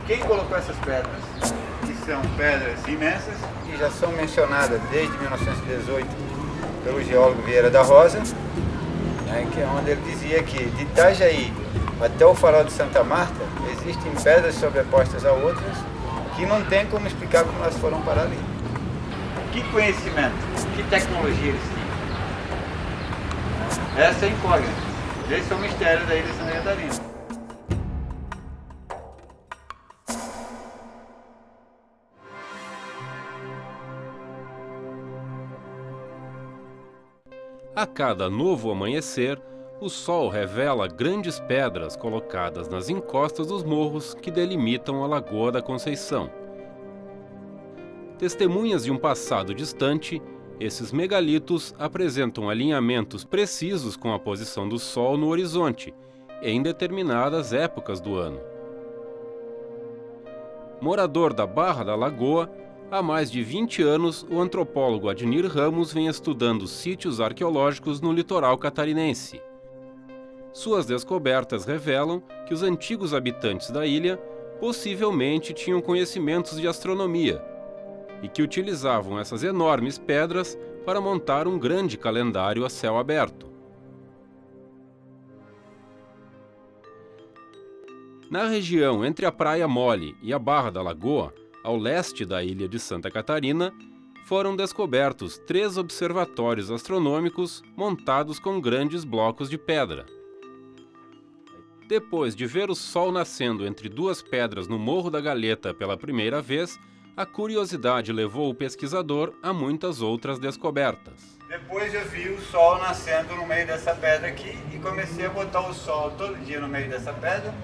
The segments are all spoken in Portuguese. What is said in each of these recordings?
quem colocou essas pedras, que são pedras imensas, que já são mencionadas desde 1918 pelo geólogo Vieira da Rosa, né, que é onde ele dizia que de Itajaí até o farol de Santa Marta existem pedras sobrepostas a outras que não tem como explicar como elas foram parar ali. Que conhecimento, que tecnologia eles tinham? Essa é a incógnita. Esse é o mistério da ilha de Santa Catarina. A cada novo amanhecer, o sol revela grandes pedras colocadas nas encostas dos morros que delimitam a Lagoa da Conceição. Testemunhas de um passado distante, esses megalitos apresentam alinhamentos precisos com a posição do sol no horizonte, em determinadas épocas do ano. Morador da Barra da Lagoa, há mais de 20 anos, o antropólogo Adnir Ramos vem estudando sítios arqueológicos no litoral catarinense. Suas descobertas revelam que os antigos habitantes da ilha possivelmente tinham conhecimentos de astronomia e que utilizavam essas enormes pedras para montar um grande calendário a céu aberto. Na região entre a Praia Mole e a Barra da Lagoa, ao leste da ilha de Santa Catarina, foram descobertos 3 observatórios astronômicos montados com grandes blocos de pedra. Depois de ver o sol nascendo entre 2 pedras no Morro da Galeta pela primeira vez, a curiosidade levou o pesquisador a muitas outras descobertas. Depois eu vi o sol nascendo no meio dessa pedra aqui e comecei a botar o sol todo dia no meio dessa pedra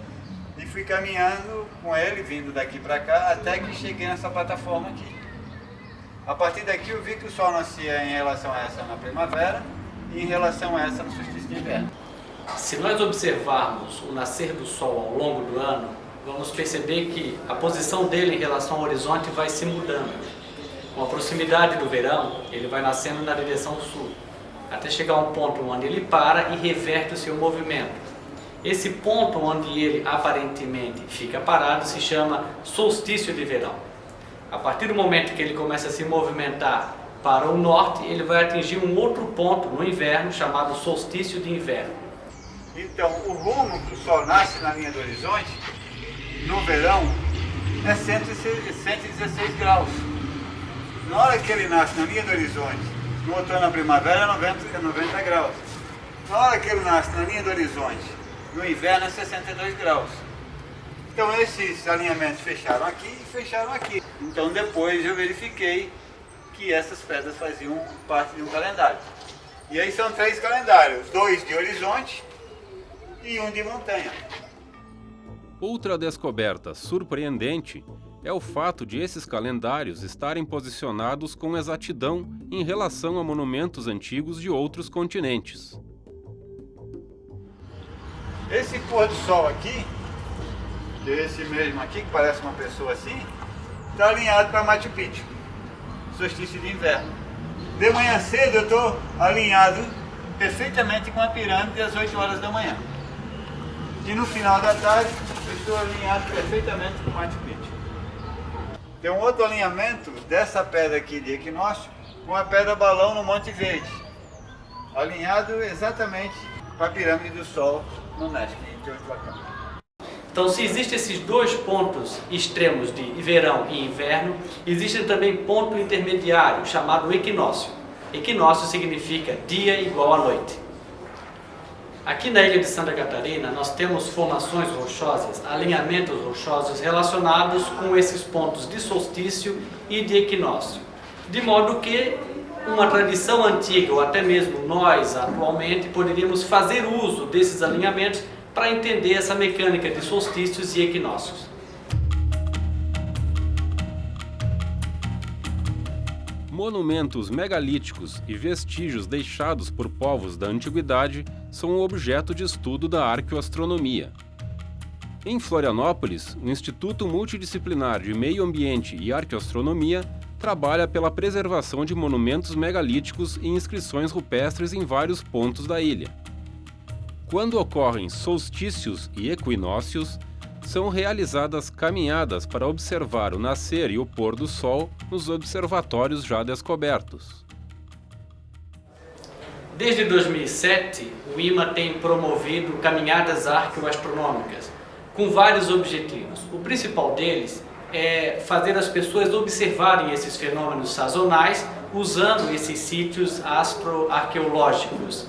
e fui caminhando com ele, vindo daqui para cá, até que cheguei nessa plataforma aqui. A partir daqui eu vi que o sol nascia em relação a essa na primavera e em relação a essa no solstício de inverno. Se nós observarmos o nascer do sol ao longo do ano, vamos perceber que a posição dele em relação ao horizonte vai se mudando. Com a proximidade do verão, ele vai nascendo na direção sul, até chegar a um ponto onde ele para e reverte o seu movimento. Esse ponto onde ele aparentemente fica parado se chama solstício de verão. A partir do momento que ele começa a se movimentar para o norte, ele vai atingir um outro ponto no inverno chamado solstício de inverno. Então, o rumo que o sol nasce na linha do horizonte, no verão, é 116 graus. Na hora que ele nasce na linha do horizonte, no outono e na primavera, é 90 graus. Na hora que ele nasce na linha do horizonte, no inverno, é 62 graus. Então, esses alinhamentos fecharam aqui e fecharam aqui. Então, depois eu verifiquei que essas pedras faziam parte de um calendário. E aí são 3 calendários, 2 de horizonte e 1 de montanha. Outra descoberta surpreendente é o fato de esses calendários estarem posicionados com exatidão em relação a monumentos antigos de outros continentes. Esse pôr do sol aqui, que é esse mesmo aqui, que parece uma pessoa assim, está alinhado para Machu Picchu, solstício de inverno. De manhã cedo eu estou alinhado perfeitamente com a pirâmide às 8 horas da manhã. E no final da tarde eu estou alinhado perfeitamente com Machu Picchu. Tem um outro alinhamento dessa pedra aqui de equinócio com a pedra balão no Monte Verde, alinhado exatamente com a pirâmide do Sol no México, em Teotihuacan. Então, se existem esses 2 pontos extremos de verão e inverno, existe também ponto intermediário chamado equinócio. Equinócio significa dia igual à noite. Aqui na ilha de Santa Catarina, nós temos formações rochosas, alinhamentos rochosos relacionados com esses pontos de solstício e de equinócio. De modo que uma tradição antiga, ou até mesmo nós atualmente, poderíamos fazer uso desses alinhamentos para entender essa mecânica de solstícios e equinócios. Monumentos megalíticos e vestígios deixados por povos da antiguidade são um objeto de estudo da arqueoastronomia. Em Florianópolis, o Instituto Multidisciplinar de Meio Ambiente e Arqueoastronomia trabalha pela preservação de monumentos megalíticos e inscrições rupestres em vários pontos da ilha. Quando ocorrem solstícios e equinócios, são realizadas caminhadas para observar o nascer e o pôr do sol nos observatórios já descobertos. Desde 2007, o IMA tem promovido caminhadas arqueoastronômicas, com vários objetivos. O principal deles é fazer as pessoas observarem esses fenômenos sazonais usando esses sítios astroarqueológicos.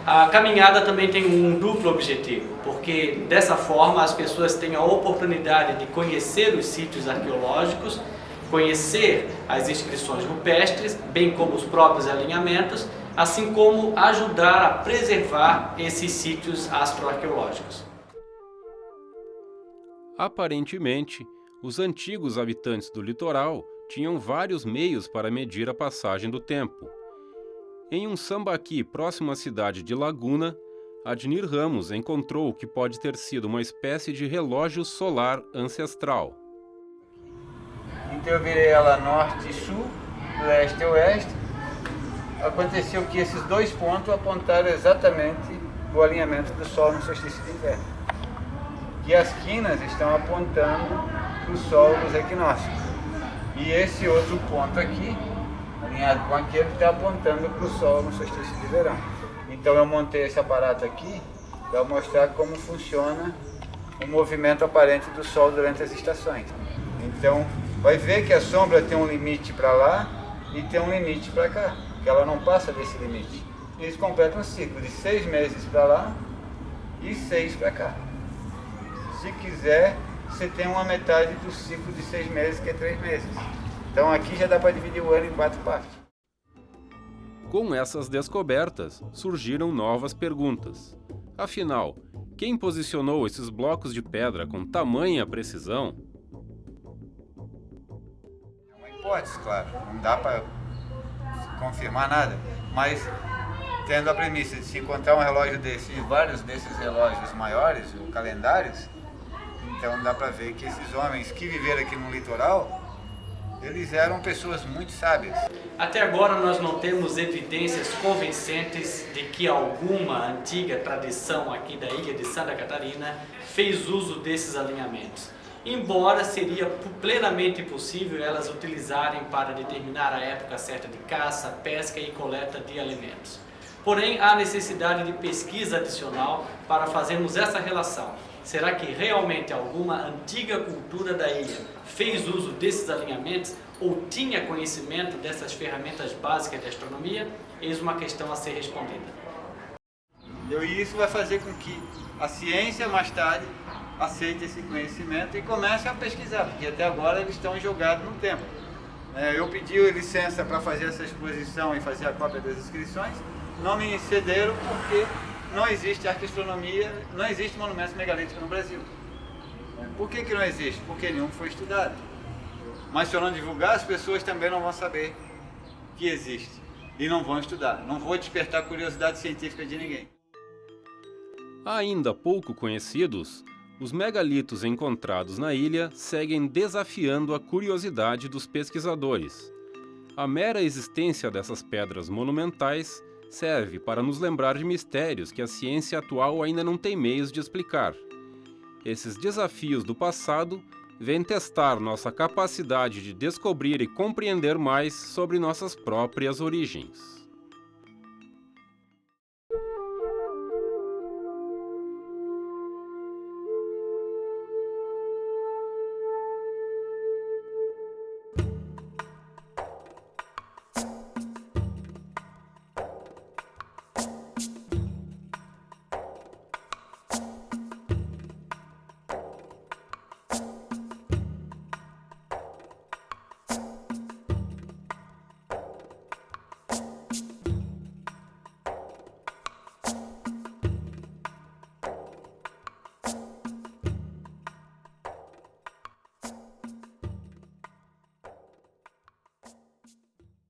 A caminhada também tem um duplo objetivo, porque dessa forma as pessoas têm a oportunidade de conhecer os sítios arqueológicos, conhecer as inscrições rupestres, bem como os próprios alinhamentos, assim como ajudar a preservar esses sítios astroarqueológicos. Aparentemente, os antigos habitantes do litoral tinham vários meios para medir a passagem do tempo. Em um sambaqui próximo à cidade de Laguna, Adnir Ramos encontrou o que pode ter sido uma espécie de relógio solar ancestral. Então eu virei ela norte e sul, leste e oeste. Aconteceu que esses dois pontos apontaram exatamente o alinhamento do Sol no solstício de inverno. E as quinas estão apontando para o Sol nos equinócios. E esse outro ponto aqui, alinhado com aquele, está apontando para o Sol no solstício de verão. Então eu montei esse aparato aqui para mostrar como funciona o movimento aparente do Sol durante as estações. Então vai ver que a sombra tem um limite para lá e tem um limite para cá, que ela não passa desse limite. Eles completam um ciclo de 6 meses para lá e 6 para cá. Se quiser, você tem uma metade do ciclo de 6 meses, que é 3 meses. Então aqui já dá para dividir o ano em 4 partes. Com essas descobertas, surgiram novas perguntas. Afinal, quem posicionou esses blocos de pedra com tamanha precisão? É uma hipótese, claro. Não dá para confirmar nada. Mas tendo a premissa de se encontrar um relógio desse e vários desses relógios maiores, ou calendários, então dá para ver que esses homens que viveram aqui no litoral, eles eram pessoas muito sábias. Até agora nós não temos evidências convincentes de que alguma antiga tradição aqui da ilha de Santa Catarina fez uso desses alinhamentos. Embora seria plenamente possível elas utilizarem para determinar a época certa de caça, pesca e coleta de alimentos. Porém, há necessidade de pesquisa adicional para fazermos essa relação. Será que realmente alguma antiga cultura da ilha fez uso desses alinhamentos ou tinha conhecimento dessas ferramentas básicas de astronomia? Eis uma questão a ser respondida. E isso vai fazer com que a ciência mais tarde aceite esse conhecimento e comece a pesquisar, porque até agora eles estão jogados no tempo. Eu pedi licença para fazer essa exposição e fazer a cópia das inscrições, não me cederam porque não existe arqueoastronomia, não existe monumento megalítico no Brasil. Por que não existe? Porque nenhum foi estudado. Mas se eu não divulgar, as pessoas também não vão saber que existe e não vão estudar. Não vou despertar a curiosidade científica de ninguém. Ainda pouco conhecidos, os megalitos encontrados na ilha seguem desafiando a curiosidade dos pesquisadores. A mera existência dessas pedras monumentais serve para nos lembrar de mistérios que a ciência atual ainda não tem meios de explicar. Esses desafios do passado vêm testar nossa capacidade de descobrir e compreender mais sobre nossas próprias origens.